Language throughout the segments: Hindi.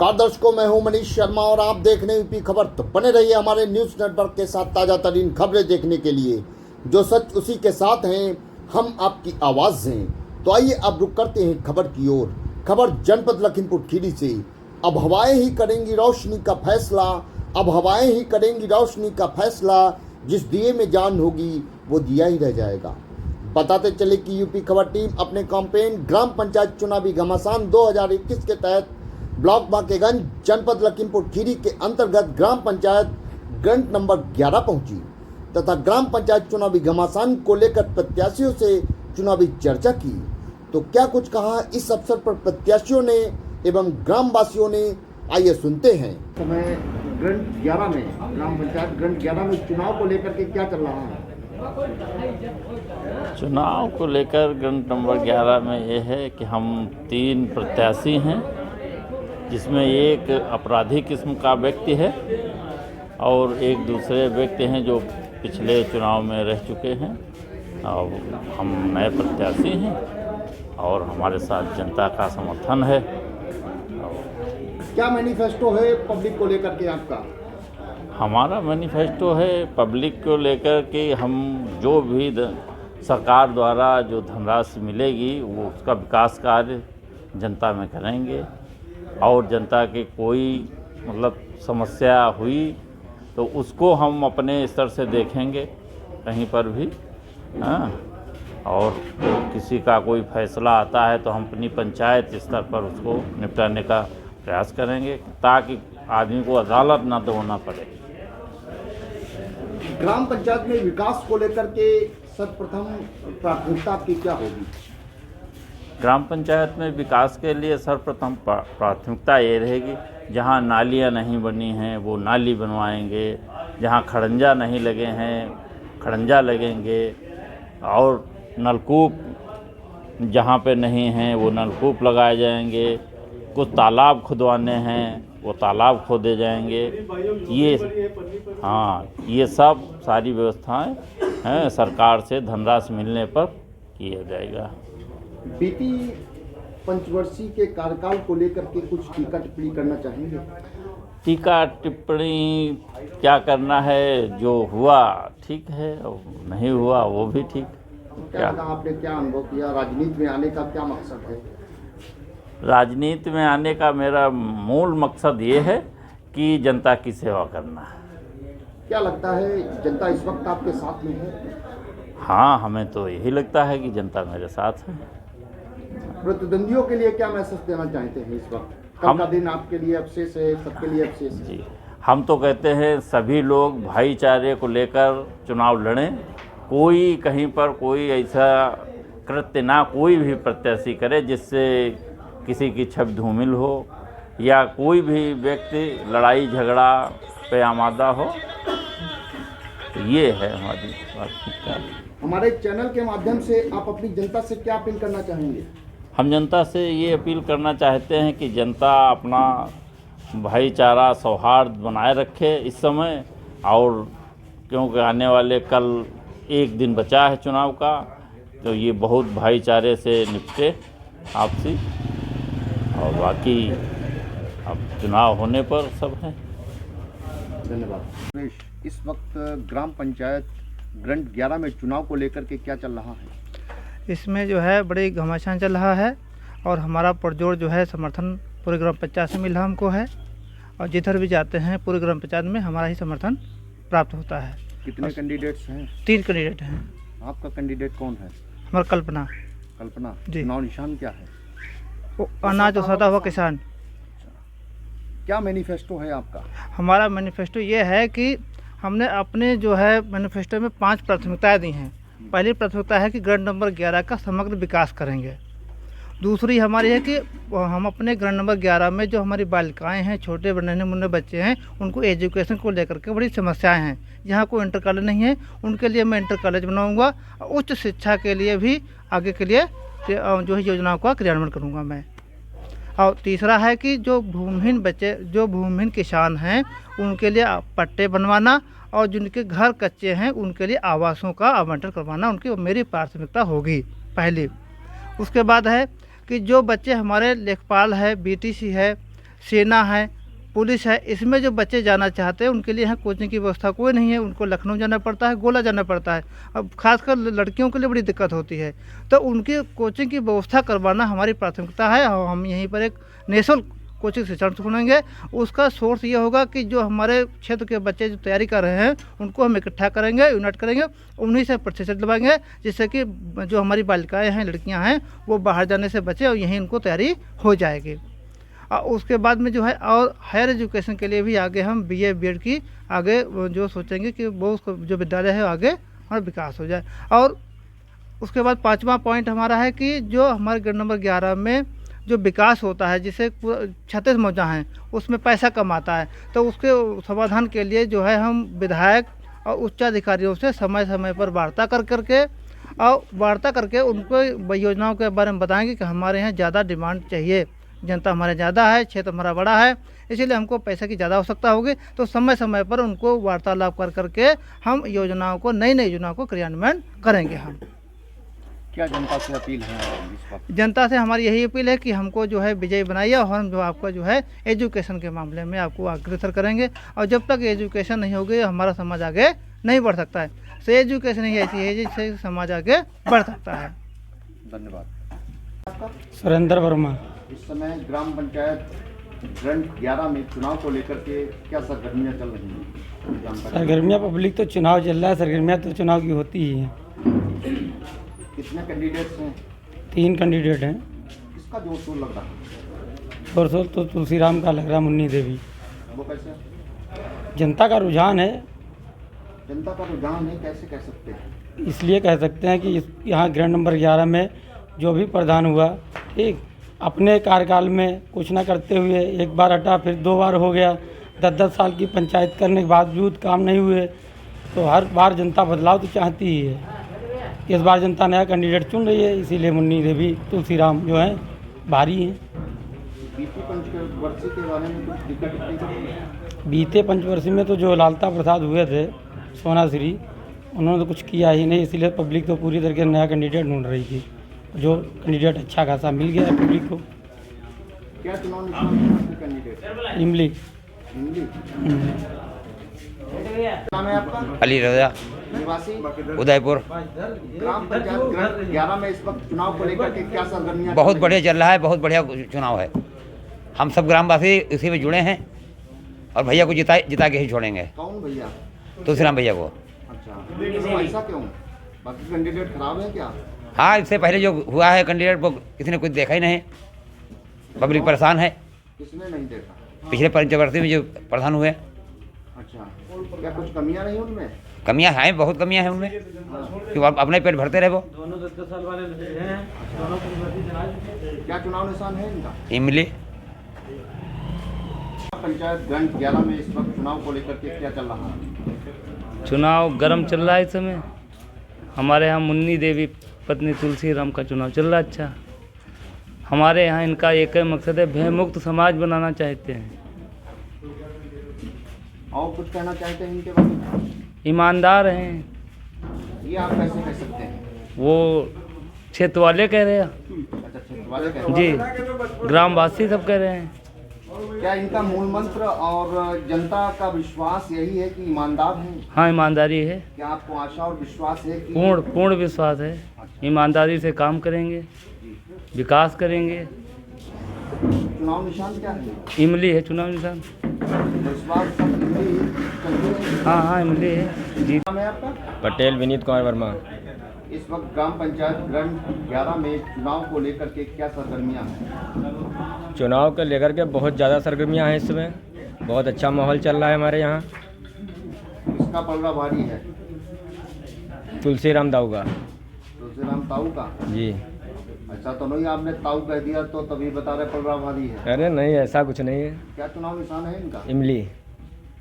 नमस्कार दर्शकों, मैं हूं मनीष शर्मा और आप देख रहे हैं यूपी खबर। तो बने रहिए हमारे न्यूज़ नेटवर्क के साथ ताज़ा तरीन खबरें देखने के लिए। जो सच उसी के साथ हैं, हम आपकी आवाज़ हैं। तो आइए अब रुक करते हैं खबर की ओर। खबर जनपद लखीमपुर खीरी से। अब हवाएं ही करेंगी रोशनी का फैसला, अब हवाएं ही करेंगी रोशनी का फैसला। जिस दिए में जान होगी वो दिया ही रह जाएगा। बताते चले कि यूपी खबर टीम अपने कैंपेन ग्राम पंचायत चुनावी घमासान 2021 के तहत ब्लॉक बांकेगंज जनपद लखीमपुर खीरी के अंतर्गत ग्राम पंचायत ग्रंट नंबर 11 पहुंची तथा ग्राम पंचायत चुनावी घमासान को लेकर प्रत्याशियों से चुनावी चर्चा की। तो क्या कुछ कहा इस अवसर पर प्रत्याशियों ने एवं ग्रामवासियों ने, आइए सुनते हैं। समय ग्रंट 11 में, ग्राम पंचायत ग्रंट 11 में चुनाव को लेकर के क्या चल रहा है? चुनाव को लेकर ग्रंट नंबर 11 में ये है कि हम 3 प्रत्याशी हैं, जिसमें एक अपराधी किस्म का व्यक्ति है और एक दूसरे व्यक्ति हैं जो पिछले चुनाव में रह चुके हैं। और हम नए प्रत्याशी हैं और हमारे साथ जनता का समर्थन है। क्या मैनिफेस्टो है पब्लिक को लेकर के आपका? हमारा मैनिफेस्टो है पब्लिक को लेकर के हम जो भी सरकार द्वारा जो धनराशि मिलेगी वो उसका विकास कार्य जनता में करेंगे और जनता की कोई समस्या हुई तो उसको हम अपने स्तर से देखेंगे कहीं पर भी। हाँ, और किसी का कोई फैसला आता है तो हम अपनी पंचायत स्तर पर उसको निपटाने का प्रयास करेंगे ताकि आदमी को अदालत ना दौड़ना पड़े। ग्राम पंचायत में विकास को लेकर के सर्वप्रथम प्राथमिकता आपकी क्या होगी? ग्राम पंचायत में विकास के लिए सर्वप्रथम प्राथमिकता ये रहेगी, जहाँ नालियाँ नहीं बनी हैं वो नाली बनवाएंगे, जहाँ खड़ंजा नहीं लगे हैं खड़ंजा लगेंगे और नलकूप जहाँ पे नहीं हैं वो नलकूप लगाए जाएंगे। कुछ तालाब खुदवाने हैं वो तालाब खोदे जाएंगे। ये सब सारी व्यवस्थाएं हैं सरकार से धनराशि मिलने पर किया जाएगा। बीती पंचवर्षीय के कार्यकाल को लेकर के कुछ टीका टिप्पणी करना चाहेंगे? टीका टिप्पणी क्या करना है, जो हुआ ठीक है और नहीं हुआ वो भी ठीक। क्या आपने क्या अनुभव किया? राजनीति में आने का क्या मकसद है? राजनीति में आने का मेरा मूल मकसद ये है कि जनता की सेवा करना है। क्या लगता है जनता इस वक्त आपके साथ में है? हाँ, हमें तो यही लगता है कि जनता मेरे साथ है। प्रतिद्वंदियों के लिए क्या मैसेज देना चाहते हैं इस वक्त? कल का दिन आपके लिए अवशेष है, सबके लिए अवशेष है। जी, हम तो कहते हैं सभी लोग भाईचारे को लेकर चुनाव लड़ें। कोई कहीं पर कोई ऐसा कृत्य ना कोई भी प्रत्याशी करे जिससे किसी की छवि धूमिल हो या कोई भी व्यक्ति लड़ाई झगड़ा पे आमादा हो। तो ये है हमारी प्राथमिकता। हमारे चैनल के माध्यम से आप अपनी जनता से क्या अपील करना चाहेंगे? हम जनता से ये अपील करना चाहते हैं कि जनता अपना भाईचारा सौहार्द बनाए रखे इस समय, और क्योंकि आने वाले कल एक दिन बचा है चुनाव का, तो ये बहुत भाईचारे से निपटे आपसी, और बाकी अब चुनाव होने पर सब है। धन्यवाद। इस वक्त ग्राम पंचायत ग्रंट 11 में चुनाव को लेकर के क्या चल रहा है? इसमें जो है बड़ी घमासान चल रहा है और हमारा पुरजोर जो है समर्थन पूरे ग्राम पंचायत से मिला हमको है, और जिधर भी जाते हैं पूरे ग्राम पंचायत में हमारा ही समर्थन प्राप्त होता है। कितने कैंडिडेट्स हैं? 3 कैंडिडेट हैं। आपका कैंडिडेट कौन है? हमारा कल्पना। कल्पना जी। चुनाव निशान क्या है? वो अनाज और सदा हुआ किसान। क्या मैनिफेस्टो है आपका? हमारा मैनिफेस्टो ये है कि हमने अपने जो है मैनिफेस्टो में 5 प्राथमिकताएं दी हैं। पहली प्राथमिकता है कि ग्रंट नंबर 11 का समग्र विकास करेंगे। दूसरी हमारी है कि हम अपने ग्रंट नंबर 11 में जो हमारी बालिकाएं हैं, छोटे नन्हे मुन्ने बच्चे हैं, उनको एजुकेशन को लेकर के बड़ी समस्याएं हैं। जहाँ कोई इंटर कॉलेज नहीं है उनके लिए मैं इंटर कॉलेज बनाऊंगा, और उच्च शिक्षा के लिए भी आगे के लिए जो है योजनाओं का क्रियान्वयन करूँगा मैं। और तीसरा है कि जो भूमिहीन बच्चे, जो भूमिहीन किसान हैं, उनके लिए पट्टे बनवाना, और जिनके घर कच्चे हैं उनके लिए आवासों का आवंटन करवाना उनकी मेरी प्राथमिकता होगी पहली। उसके बाद है कि जो बच्चे हमारे लेखपाल है, बीटीसी है, सेना है, पुलिस है, इसमें जो बच्चे जाना चाहते हैं उनके लिए यहाँ कोचिंग की व्यवस्था कोई नहीं है। उनको लखनऊ जाना पड़ता है, गोला जाना पड़ता है। अब खासकर लड़कियों के लिए बड़ी दिक्कत होती है, तो उनकी कोचिंग की व्यवस्था करवाना हमारी प्राथमिकता है। और हम यहीं पर एक निःशुल्क कोचिंग शिक्षण सुनेंगे। उसका सोर्स ये होगा कि जो हमारे क्षेत्र के बच्चे जो तैयारी कर रहे हैं उनको हम इकट्ठा करेंगे, यूनाइट करेंगे, उन्हीं से प्रशिक्षण दिलवाएंगे, जिससे कि जो हमारी बालिकाएँ हैं, लड़कियाँ हैं, वो बाहर जाने से बचे और यहीं उनको तैयारी हो जाएगी। और उसके बाद में जो है और हायर एजुकेशन के लिए भी आगे हम BA BEd की आगे जो सोचेंगे कि वो उसको जो विद्यालय है आगे और विकास हो जाए। और उसके बाद 5वां पॉइंट हमारा है कि जो हमारे ग्रेड नंबर 11 में जो विकास होता है, जिसे 36 मौजा हैं उसमें पैसा कम आता है, तो उसके समाधान के लिए जो है हम विधायक और उच्चाधिकारियों से समय समय पर वार्ता करके उनको योजनाओं के बारे में बताएंगे कि हमारे यहाँ ज़्यादा डिमांड चाहिए, जनता हमारे ज़्यादा है, क्षेत्र हमारा बड़ा है, इसीलिए हमको पैसे की ज़्यादा आवश्यकता होगी। तो समय समय पर उनको वार्तालाप करके हम योजनाओं को नई योजनाओं को क्रियान्वयन करेंगे। हम क्या जनता से अपील है इस वक्त? जनता से हमारी यही अपील है कि हमको जो है विजयी बनाइए और हम जो आपका जो है एजुकेशन के मामले में आपको अग्रसर करेंगे। और जब तक एजुकेशन नहीं होगी हमारा समाज आगे नहीं बढ़ सकता है। तो एजुकेशन ही ऐसी है जिससे समाज आगे बढ़ सकता है। धन्यवाद। सुरेंद्र वर्मा। इस समय ग्राम पंचायत ग्रंथ 11 में चुनाव को लेकर के क्या सरगर्मियां चल रही हैं? सरगर्मियाँ पब्लिक तो चुनाव चल रहा है, सरगर्मियाँ तो चुनाव की होती ही हैं। कितने कैंडिडेट्स हैं? 3 कैंडिडेट हैं। किसका जोर शोर लग रहा है? और शोर तो तुलसीराम का लग रहा, मुन्नी देवी। वो कैसे? जनता का रुझान है, जनता का रुझान है, कैसे कह सकते हैं? इसलिए कह सकते हैं कि यहाँ ग्रेड नंबर 11 में जो भी प्रधान हुआ, ठीक, अपने कार्यकाल में कुछ ना करते हुए एक बार हटा, फिर 2 बार हो गया, 10-10 साल की पंचायत करने के बावजूद काम नहीं हुए, तो हर बार जनता बदलाव तो चाहती ही है। इस बार जनता नया कैंडिडेट चुन रही है, इसीलिए मुन्नी देवी तुलसीराम जो हैं भारी हैं। बीते पंचवर्षीय के बारे में कुछ टिकट? बीते पंचवर्षीय में तो जो लालता प्रसाद हुए थे सोनाश्री, उन्होंने तो कुछ किया ही नहीं, इसीलिए पब्लिक तो पूरी तरीके से नया कैंडिडेट ढूंढ रही थी। जो कैंडिडेट अच्छा खासा मिल गया है पब्लिक को। क्या चुनाव निशान है कैंडिडेट? इमली। नाम है आपका? अली रजा, निवासी उदयपुर। ग्राम पंचायत ग्रंथ 11 में इस वक्त चुनाव को लेकर के क्या सरगर्मियां? बहुत बढ़िया चल रहा है, बहुत बढ़िया चुनाव है। हम सब ग्रामवासी इसी में जुड़े हैं और भैया को जिता के ही छोड़ेंगे। कौन भैया? तुलसीराम भैया को। अच्छा, ऐसा क्यों? बाकी कैंडिडेट खराब है क्या? हाँ, इससे पहले जो हुआ है कैंडिडेट वो किसी ने कुछ देखा ही नहीं, पब्लिक परेशान है। किसने नहीं देखा? पिछले पंचवर्षीय में जो प्रधान हुए। अच्छा, क्या कुछ कमियां नहीं उनमें? कमियां हैं, बहुत कमियां हैं उनमें, कि अपने पेट भरते रहे वो। दोनों 10 साल वाले हैं, क्या चुनाव निशान है इनका? इमली। पंचायत ग्रंथ 11 में इस वक्त चुनाव को लेकर के क्या चल रहा है? चुनाव गर्म चल रहा है इस समय। हमारे यहाँ मुन्नी देवी पत्नी तुलसीराम का चुनाव चल रहा है। अच्छा, हमारे यहाँ इनका एक ही मकसद है, भय मुक्त समाज बनाना चाहते हैं। और कुछ कहना चाहते हैं इनके बारे में? ईमानदार हैं, ये आप कैसे कह सकते हैं? वो क्षेत्र वाले कह रहे हैं। अच्छा, क्षेत्र वाले कह रहे हैं। जी, ग्रामवासी सब कह रहे हैं। क्या इनका मूल मंत्र और जनता का विश्वास यही है कि ईमानदार हैं? हाँ, ईमानदारी है, क्या आपको आशा और विश्वास है कि पूर्ण विश्वास है। ईमानदारी से काम करेंगे, विकास करेंगे। चुनाव निशान क्या है? इमली है चुनाव निशान। विश्वास सब इमली चलती है? हाँ, इमली है जी। नाम है आपका? पटेल विनीत कुमार वर्मा। इस वक्त ग्राम पंचायत ग्रंथ 11 में चुनाव को लेकर के क्या सरगर्मियां हैं? चुनाव को लेकर के बहुत ज़्यादा सरगर्मियां हैं इसमें, बहुत अच्छा माहौल चल रहा है हमारे यहाँ। किसका पलड़ा भारी है? तुलसीराम दाऊ का। तुलसीराम ताऊ का? जी। अच्छा, तो नहीं आपने ताऊ कह दिया तो तभी बता रहे पलड़ा भारी है। अरे नहीं, ऐसा कुछ नहीं है। क्या चुनाव निशान है इनका? इमली।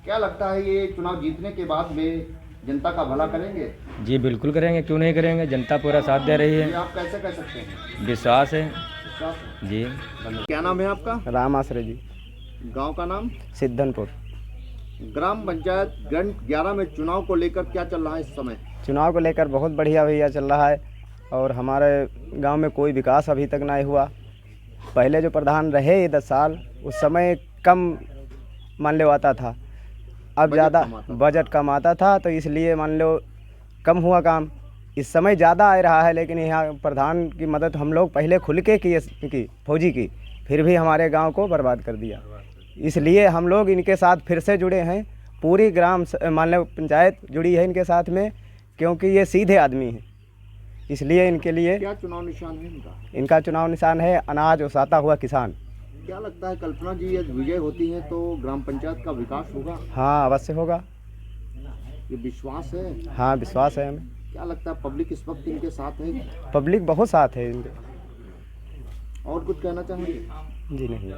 क्या लगता है ये चुनाव जीतने के बाद में जनता का भला करेंगे? जी बिल्कुल करेंगे, क्यों नहीं करेंगे, जनता पूरा साथ दे रही ये है, आप कैसे कह सकते हैं? विश्वास है विश्वास है। जी। क्या नाम है आपका? राम आश्रय जी, गांव का नाम? सिद्धनपुर। ग्राम पंचायत ग्रंथ 11 में चुनाव को लेकर क्या चल रहा है इस समय? चुनाव को लेकर बहुत बढ़िया भैया चल रहा है, और हमारे गांव में कोई विकास अभी तक नहीं हुआ। पहले जो प्रधान रहे ये 10 साल, उस समय कम मान लो आता था, अब ज़्यादा बजट कम आता था, तो इसलिए मान लो कम हुआ काम। इस समय ज़्यादा आ रहा है, लेकिन यहाँ प्रधान की मदद हम लोग पहले खुल के की फौजी की, फिर भी हमारे गांव को बर्बाद कर दिया। इसलिए हम लोग इनके साथ फिर से जुड़े हैं, पूरी ग्राम मान लो पंचायत जुड़ी है इनके साथ में, क्योंकि ये सीधे आदमी हैं। इसलिए इनके लिए क्या चुनाव निशान है इनका? इनका चुनाव निशान है अनाज उसाता हुआ किसान। क्या लगता है कल्पना जी यदि विजय होती है तो ग्राम पंचायत का विकास होगा? हाँ, अवश्य होगा, ये विश्वास है? हाँ विश्वास है हमें। क्या लगता है पब्लिक इस वक्त इनके साथ है? पब्लिक बहुत साथ है इनके। और कुछ कहना चाहेंगे? जी नहीं।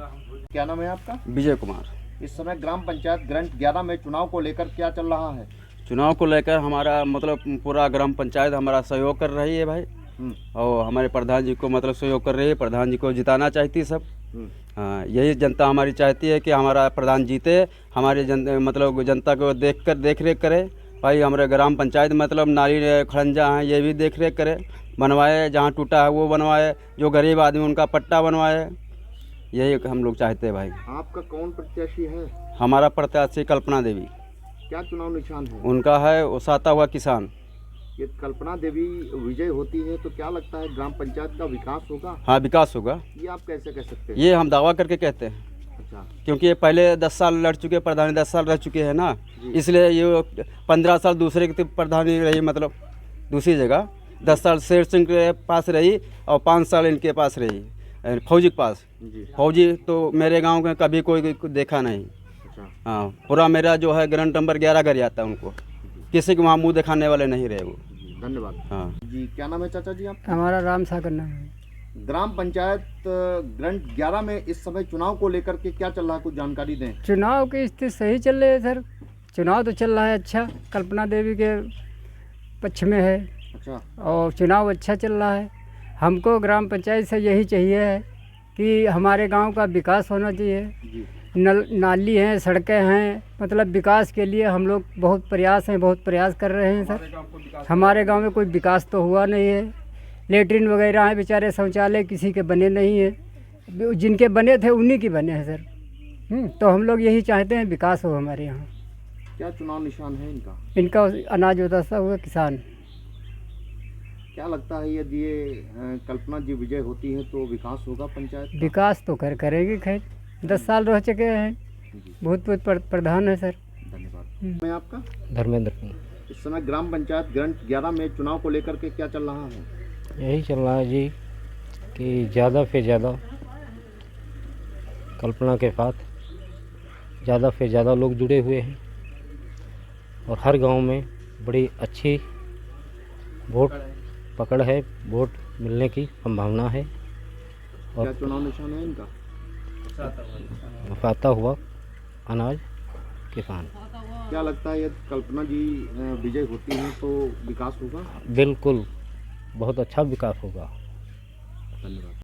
क्या नाम है आपका? विजय कुमार। इस समय ग्राम पंचायत ग्रंथ 11 में चुनाव को लेकर क्या चल रहा है? चुनाव को लेकर हमारा मतलब पूरा ग्राम पंचायत हमारा सहयोग कर रही है भाई, और हमारे प्रधान जी को मतलब सहयोग कर रही है। प्रधान जी को जिताना चाहती सब। हाँ, यही जनता हमारी चाहती है कि हमारा प्रधान जीते, हमारी मतलब जनता को देख रेख करे भाई। हमारे ग्राम पंचायत मतलब नाली खड़ंजा हैं, ये भी देख रेख करे, बनवाए, जहाँ टूटा है वो बनवाए, जो गरीब आदमी उनका पट्टा बनवाए, यही हम लोग चाहते हैं भाई। आपका कौन प्रत्याशी है? हमारा प्रत्याशी कल्पना देवी। क्या चुनाव निशान है? उनका है उसाता हुआ किसान। ये कल्पना देवी विजय होती है तो क्या लगता है ग्राम पंचायत का विकास होगा? हाँ, विकास होगा। ये आप कैसे कह सकते हैं? ये हम दावा करके कहते हैं। अच्छा। क्योंकि ये पहले 10 साल लड़ चुके, प्रधानी 10 साल रह चुके हैं ना, इसलिए ये 15 साल दूसरे की प्रधानी रही, मतलब दूसरी जगह 10 साल शेर सिंह के पास रही और 5 साल इनके पास रही, फौजी के पास। फौजी तो मेरे गांव में कभी कोई देखा नहीं। हाँ, पूरा मेरा जो है ग्राम नंबर 11 घर आता है उनको, किसी के वहाँ मुँह दिखाने वाले नहीं रहे वो। धन्यवाद। हाँ जी, क्या नाम है चाचा जी आप? हमारा राम सागर नाम है। ग्राम पंचायत ग्रंथ 11 में इस समय चुनाव को लेकर के क्या चल रहा है, कुछ जानकारी दें। चुनाव की स्थिति सही चल रही है सर, चुनाव तो चल रहा है अच्छा, कल्पना देवी के पक्ष में है। अच्छा। और चुनाव अच्छा चल रहा है। हमको ग्राम पंचायत से यही चाहिए है कि हमारे गांव का विकास होना चाहिए। नाली हैं, सड़कें हैं, मतलब विकास के लिए हम लोग बहुत प्रयास कर रहे हैं सर। हमारे गांव में कोई विकास तो हुआ नहीं है। लेटरिन वगैरह हैं, बेचारे शौचालय किसी के बने नहीं है, जिनके बने थे उन्हीं के बने हैं सर। तो हम लोग यही चाहते हैं विकास हो हमारे यहाँ। क्या चुनाव निशान है इनका? इनका अनाज उतारता हुआ किसान। क्या लगता है यदि ये कल्पना जी विजय होती है तो विकास होगा पंचायत का? विकास तो करेंगे, खैर 10 साल रह चुके हैं, बहुत प्रधान है सर। धन्यवाद। मैं आपका? धर्मेंद्र। इस समय ग्राम पंचायत ग्रंथ 11 में चुनाव को लेकर के क्या चल रहा है? यही चल रहा है जी कि ज़्यादा से ज़्यादा कल्पना के साथ ज़्यादा से ज़्यादा लोग जुड़े हुए हैं और हर गांव में बड़ी अच्छी वोट पकड़ है, वोट मिलने की संभावना है। और क्या चुनाव निशान है इनका? उसाता हुआ अनाज किसान। क्या लगता है यदि कल्पना जी विजय होती हैं तो विकास होगा? बिल्कुल, बहुत अच्छा विकास होगा। धन्यवाद।